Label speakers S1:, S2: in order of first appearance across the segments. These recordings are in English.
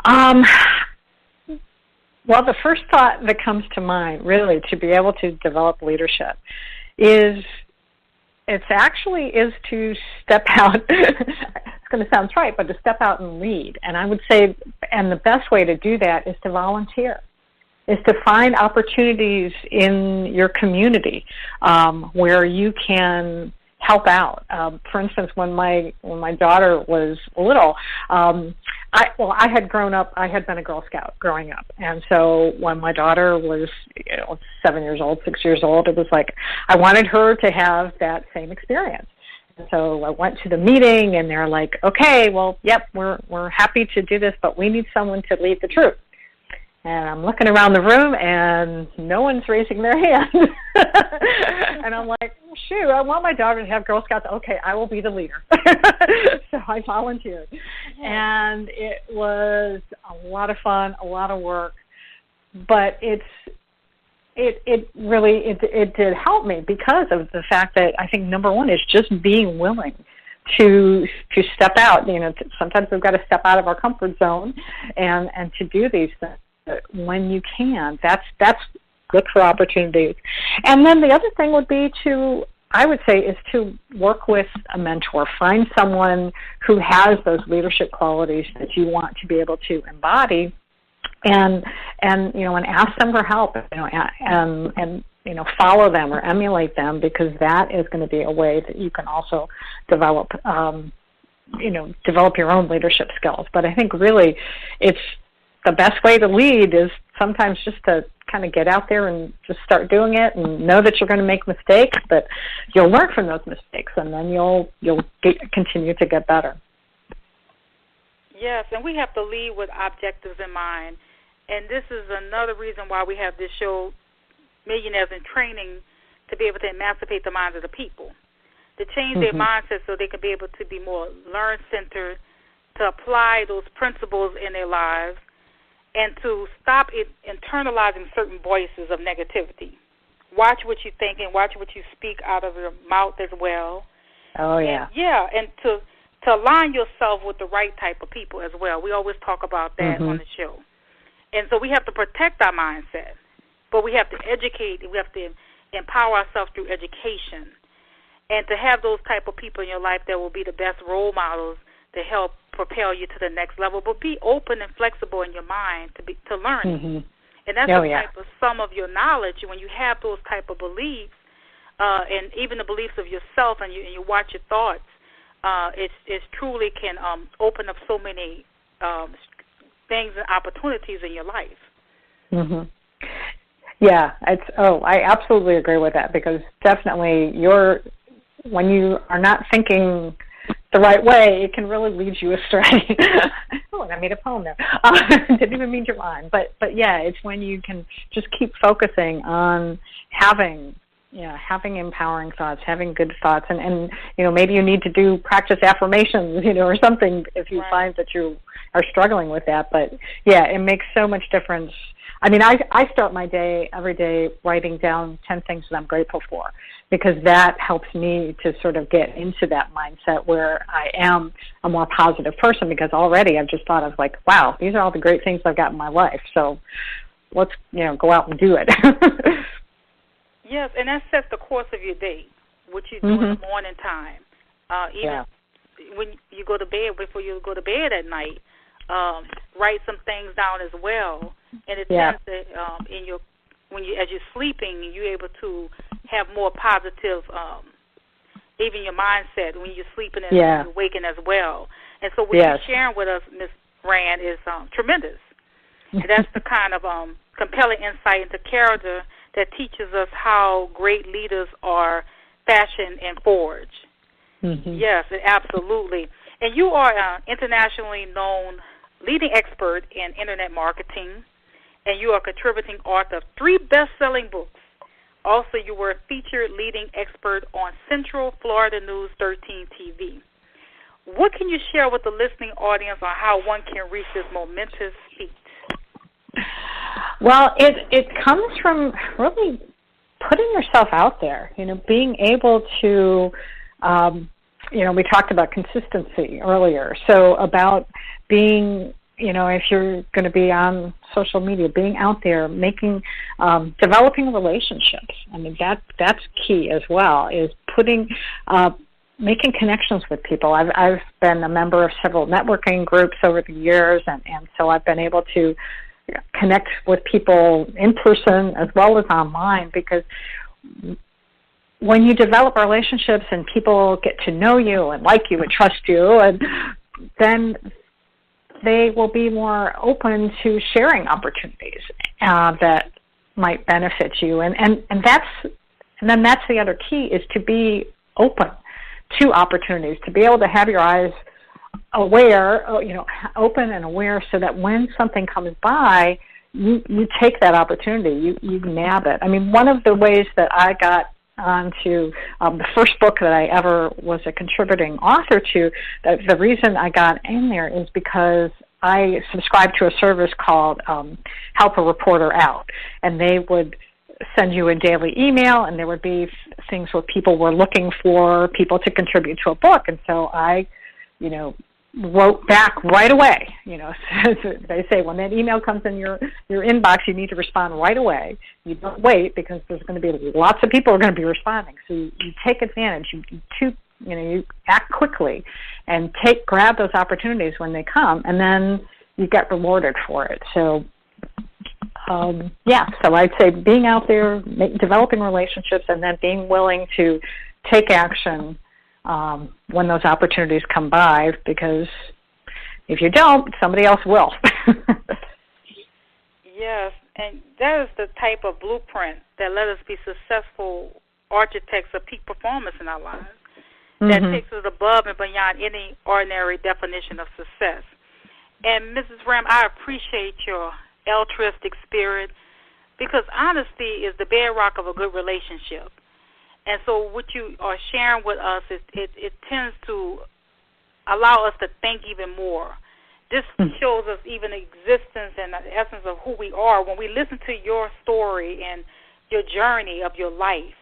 S1: Um, well, the first thought that comes to mind, really, to be able to develop leadership is to step out. It's going to sound trite, but to step out and lead. And I would say, and the best way to do that is to volunteer, is to find opportunities in your community where you can help out. For instance, when my daughter was little, I had grown up. I had been a Girl Scout growing up, and so when my daughter was 7 years old, 6 years old, it was like I wanted her to have that same experience. And so I went to the meeting, and they're like, "Okay, well, yep, we're happy to do this, but we need someone to lead the troop." And I'm looking around the room, and no one's raising their hand. And I'm like, oh, shoot, I want my daughter to have Girl Scouts. Okay, I will be the leader. So I volunteered. And it was a lot of fun, a lot of work. But it really did help me because of the fact that I think number one is just being willing to step out. Sometimes we've got to step out of our comfort zone and to do these things. When you can, that's look for opportunities. And then the other thing would be to work with a mentor. Find someone who has those leadership qualities that you want to be able to embody, and ask them for help. And follow them or emulate them, because that is going to be a way that you can also develop your own leadership skills. But I think really it's the best way to lead is sometimes just to kind of get out there and just start doing it, and know that you're going to make mistakes, but you'll learn from those mistakes, and then you'll continue to get better.
S2: Yes, and we have to lead with objectives in mind. And this is another reason why we have this show, Millionaires in Training, to be able to emancipate the minds of the people, to change their mindset so they can be able to be more learn-centered, to apply those principles in their lives, and to stop internalizing certain voices of negativity. Watch what you think and watch what you speak out of your mouth as well.
S1: Oh, yeah.
S2: And to align yourself with the right type of people as well. We always talk about that on the show. And so we have to protect our mindset, but we have to educate, we have to empower ourselves through education, and to have those type of people in your life that will be the best role models to help propel you to the next level, but be open and flexible in your mind to learn. And that's type of sum of your knowledge. When you have those type of beliefs, and even the beliefs of yourself, and you watch your thoughts, it truly can open up so many things and opportunities in your life.
S1: Yeah, I absolutely agree with that, because definitely when you are not thinking the right way, it can really lead you astray. Oh, I made a poem there. Didn't even mean to rhyme. But yeah, it's when you can just keep focusing on having empowering thoughts, having good thoughts, and maybe you need to practice affirmations, or something if you find that you are struggling with that. But yeah, it makes so much difference. I mean, I start my day every day writing down 10 things that I'm grateful for, because that helps me to sort of get into that mindset where I am a more positive person, because already I've just thought of like, wow, these are all the great things I've got in my life. So let's, go out and do it.
S2: Yes, and that sets the course of your day, what you do in the morning time. Even when you go to bed, before you go to bed at night, write some things down as well. And it tends to, as you're sleeping, you're able to have more positive, even your mindset when you're sleeping and you're waking as well. And so what you're sharing with us, Ms. Rand, is tremendous. And that's the kind of compelling insight into character that teaches us how great leaders are fashioned and forged. Yes, absolutely. And you are an internationally known leading expert in Internet marketing, and you are a contributing author of 3 best-selling books. Also, you were a featured leading expert on Central Florida News 13 TV. What can you share with the listening audience on how one can reach this momentous feat?
S1: Well, it comes from really putting yourself out there, being able to, we talked about consistency earlier, so about being if you're going to be on social media, being out there, developing relationships. I mean, that's key as well, is making connections with people. I've been a member of several networking groups over the years, and so I've been able to connect with people in person as well as online, because when you develop relationships and people get to know you and like you and trust you, and then they will be more open to sharing opportunities that might benefit you. And then that's the other key, is to be open to opportunities, to be able to have your eyes aware, open and aware, so that when something comes by, you take that opportunity, you nab it. I mean, one of the ways that I got onto the first book that I ever was a contributing author to, the reason I got in there is because I subscribed to a service called Help a Reporter Out, and they would send you a daily email, and there would be things where people were looking for people to contribute to a book. And so I, wrote back right away. They say when that email comes in your inbox, you need to respond right away. You don't wait, because there's going to be lots of people who are going to be responding. So you take advantage. You act quickly and grab those opportunities when they come, and then you get rewarded for it. So so I'd say being out there, developing relationships, and then being willing to take action when those opportunities come by, because if you don't, somebody else will.
S2: Yes, and that is the type of blueprint that let us be successful architects of peak performance in our lives. That takes us above and beyond any ordinary definition of success. And Mrs. Rand, I appreciate your altruistic spirit, because honesty is the bedrock of a good relationship. And so what you are sharing with us, it tends to allow us to think even more. This shows us even the existence and the essence of who we are. When we listen to your story and your journey of your life,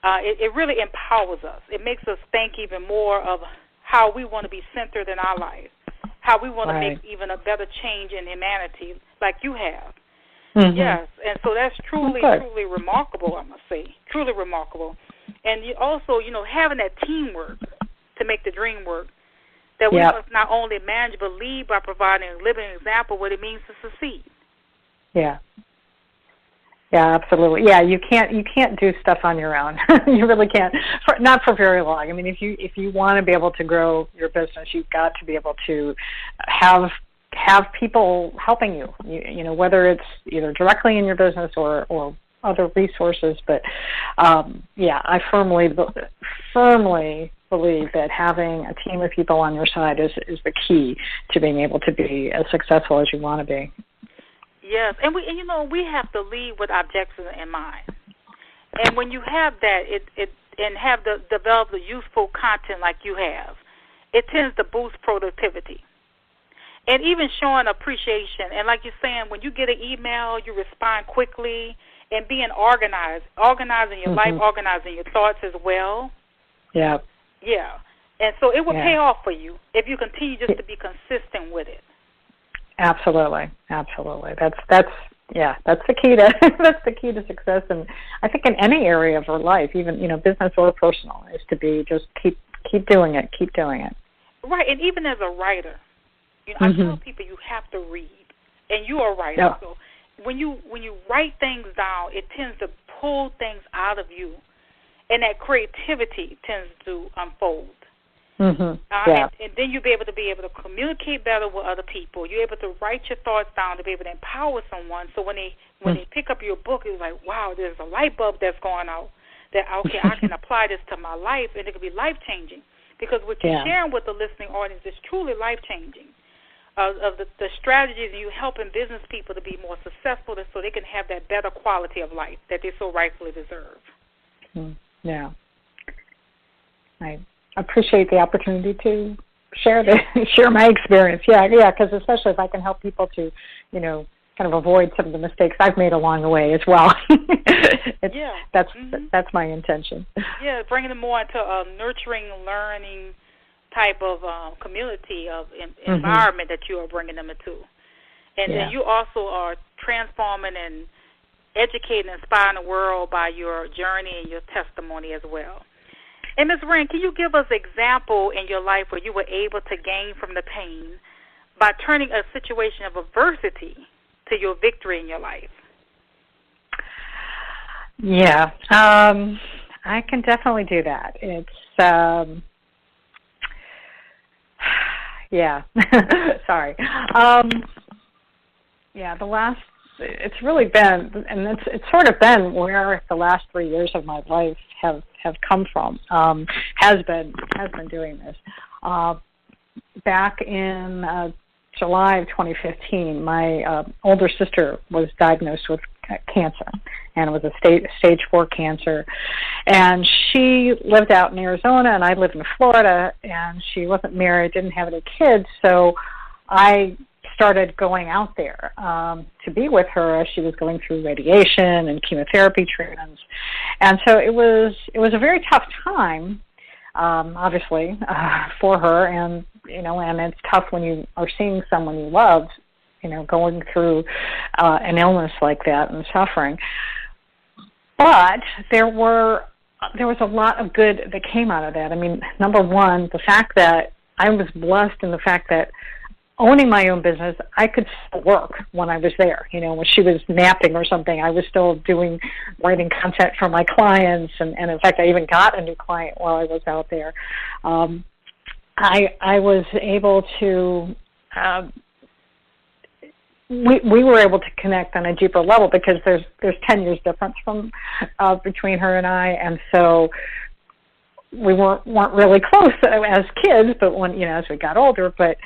S2: it really empowers us. It makes us think even more of how we want to be centered in our life, how we want to make even a better change in humanity like you have. Yes, and so that's truly remarkable, I must say, truly remarkable. And you also, having that teamwork to make the dream work, that we must not only manage but lead by providing a living example of what it means to succeed. Yeah, absolutely. Yeah, you can't do stuff on your own. You really can't. Not for very long. I mean, if you want to be able to grow your business, you've got to be able to have people helping you. Whether it's either directly in your business or other resources. But I firmly believe that having a team of people on your side is the key to being able to be as successful as you want to be. Yes, and we have to lead with objectives in mind. And when you have that, and have develop the useful content like you have, it tends to boost productivity. And even showing appreciation. And like you're saying, when you get an email, you respond quickly, and being organizing your life, organizing your thoughts as well. Yeah. Yeah. And so it will pay off for you if you continue just to be consistent with it. Absolutely. That's the key to success, and I think in any area of our life, even business or personal, is to be just keep doing it. Right, and even as a writer, I tell people you have to read, and you are a writer. Yeah. So when you write things down, it tends to pull things out of you, and that creativity tends to unfold. And then you'll be able to communicate better with other people. You're able to write your thoughts down to be able to empower someone. So when they pick up your book, it's like, wow, there's a light bulb that's going out. That I can apply this to my life, and it could be life changing. Because what you're sharing with the listening audience is truly life changing. Of the strategies, and you helping business people to be more successful, so they can have that better quality of life that they so rightfully deserve. Yeah, I appreciate the opportunity to share my experience. Because especially if I can help people to, kind of avoid some of the mistakes I've made along the way as well. That's my intention. Yeah, bringing them more into nurturing, learning, type of community of environment that you are bringing them into. And then you also are transforming and educating and inspiring the world by your journey and your testimony as well. And Ms. Rand, can you give us an example in your life where you were able to gain from the pain by turning a situation of adversity to your victory in your life?
S1: Yeah, I can definitely do that. It's, sorry. It's really been, and it's sort of been where the last 3 years of my life have come from, has been doing this. Back in July of 2015, my older sister was diagnosed with cancer, and it was a stage 4 cancer. And she lived out in Arizona, and I lived in Florida, and she wasn't married, didn't have any kids, so I started going out there to be with her as she was going through radiation and chemotherapy treatments. And so it was a very tough time, obviously, for her, and and it's tough when you are seeing someone you love, going through an illness like that and suffering. But there was a lot of good that came out of that. I mean, number one, the fact that I was blessed in the fact that owning my own business, I could still work when I was there. When she was napping or something, I was still writing content for my clients, and in fact, I even got a new client while I was out there. I was able to. We were able to connect on a deeper level because there's 10 years difference between her and I, and so we weren't really close as kids, but as we got older, but.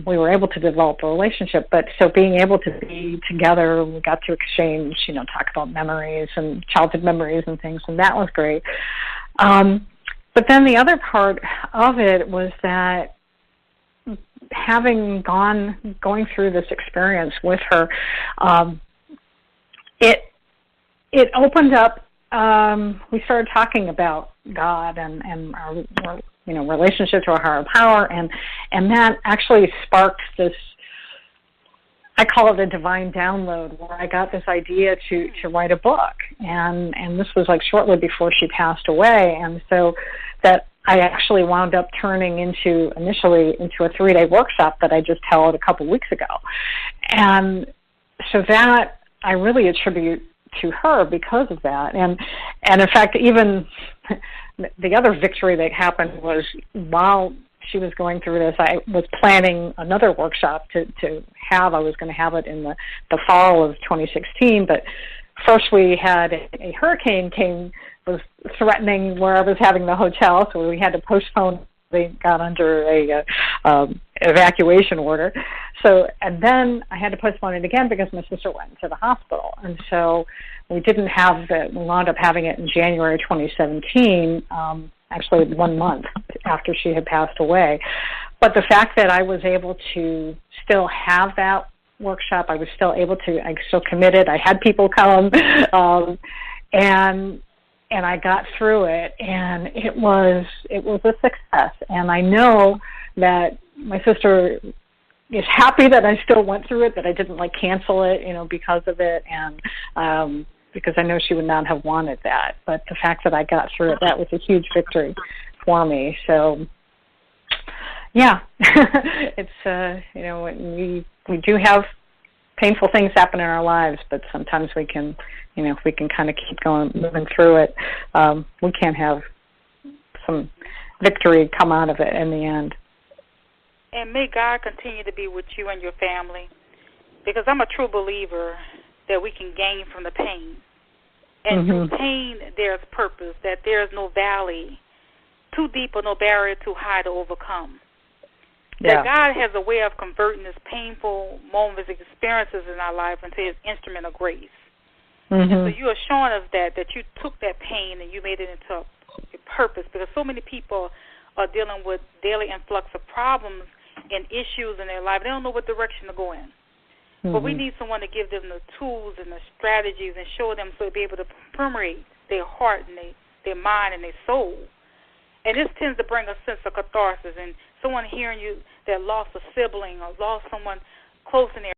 S1: We were able to develop a relationship, but so being able to be together, we got to exchange, talk about memories and childhood memories and things, and that was great. But then the other part of it was that having going through this experience with her, it opened up. We started talking about God and our relationship to our higher power, and that actually sparked this, I call it a divine download, where I got this idea to write a book, and this was like shortly before she passed away, and so that I actually wound up turning initially into a 3-day workshop that I just held a couple weeks ago. And so that I really attribute to her because of that. And in fact, even the other victory that happened was while she was going through this, I was planning another workshop to have. I was going to have it in the fall of 2016, but first we had a hurricane was threatening where I was having the hotel, so we had to postpone. They got under a evacuation order. So, and then I had to postpone it again because my sister went to the hospital. And so we didn't have it. We wound up having it in January 2017, actually 1 month after she had passed away. But the fact that I was able to still have that workshop, I still committed. I had people come, and I got through it, and it was a success. And I know that my sister is happy that I still went through it, that I didn't cancel it, because of it, and because I know she would not have wanted that. But the fact that I got through it, that was a huge victory for me. So, yeah, it's we do have painful things happen in our lives, but sometimes we can, if we can kind of keep moving through it, we can have some victory come out of it in the end.
S2: And may God continue to be with you and your family, because I'm a true believer that we can gain from the pain. And through pain, there's purpose, that there's no valley too deep or no barrier too high to overcome. That God has a way of converting this painful moments, experiences in our life into His instrument of grace. And so you are showing us that you took that pain and you made it into a purpose, because so many people are dealing with daily influx of problems and issues in their life. They don't know what direction to go in. But we need someone to give them the tools and the strategies and show them so they'll be able to permeate their heart and their mind and their soul. And this tends to bring a sense of catharsis. And someone hearing you that lost a sibling or lost someone close in their